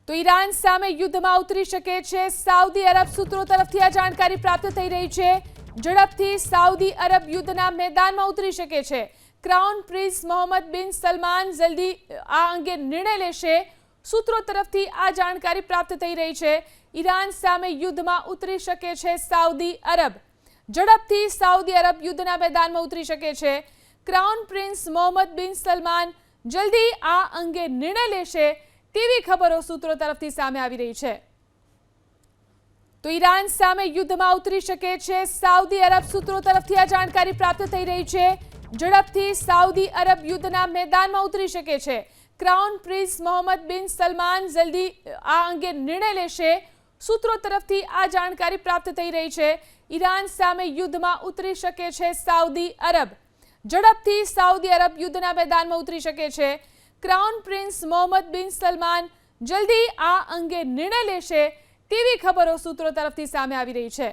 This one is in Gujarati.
તો ઈરાન સામે યુદ્ધમાં ઉતરી શકે છે સાઉદી અરબ સૂત્રો તરફથી આ જાણકારી પ્રાપ્ત થઈ રહી છે। ઝડપથી સાઉદી અરબ યુદ્ધના મેદાનમાં ઉતરી શકે છે। ક્રાઉન પ્રિન્સ મોહમ્મદ બિન સલમાન જલ્દી આ અંગે નિર્ણય લેશે। સૂત્રો તરફથી આ જાણકારી પ્રાપ્ત થઈ રહી છે। ઈરાન સામે યુદ્ધમાં ઉતરી શકે છે સાઉદી અરબ। ઝડપથી સાઉદી અરબ યુદ્ધના મેદાનમાં ઉતરી શકે છે। ક્રાઉન પ્રિન્સ મોહમ્મદ બિન સલમાન જલ્દી આ અંગે નિર્ણય લેશે તેવી ખબરો સૂત્રો તરફથી સામે આવી રહી છે। તો ઈરાન સામે યુદ્ધમાં ઉતરી શકે છે સાઉદી અરબ સૂત્રો તરફથી આ જાણકારી પ્રાપ્ત થઈ રહી છે। ઝડપથી સાઉદી અરબ યુદ્ધના મેદાનમાં ઉતરી શકે છે। ક્રાઉન પ્રિન્સ મોહમ્મદ બિન સલમાન જલ્દી આ અંગે નિર્ણય લેશે। સૂત્રો તરફથી આ જાણકારી પ્રાપ્ત થઈ રહી છે। ઈરાન સામે યુદ્ધમાં ઉતરી શકે છે સાઉદી અરબ। ઝડપથી સાઉદી અરબ યુદ્ધના મેદાનમાં ઉતરી શકે છે। ક્રાઉન પ્રિન્સ મોહમ્મદ બિન સલમાન જલ્દી આ અંગે નિર્ણય લેશે તેવી ખબરો સૂત્રો તરફથી સામે આવી રહી છે।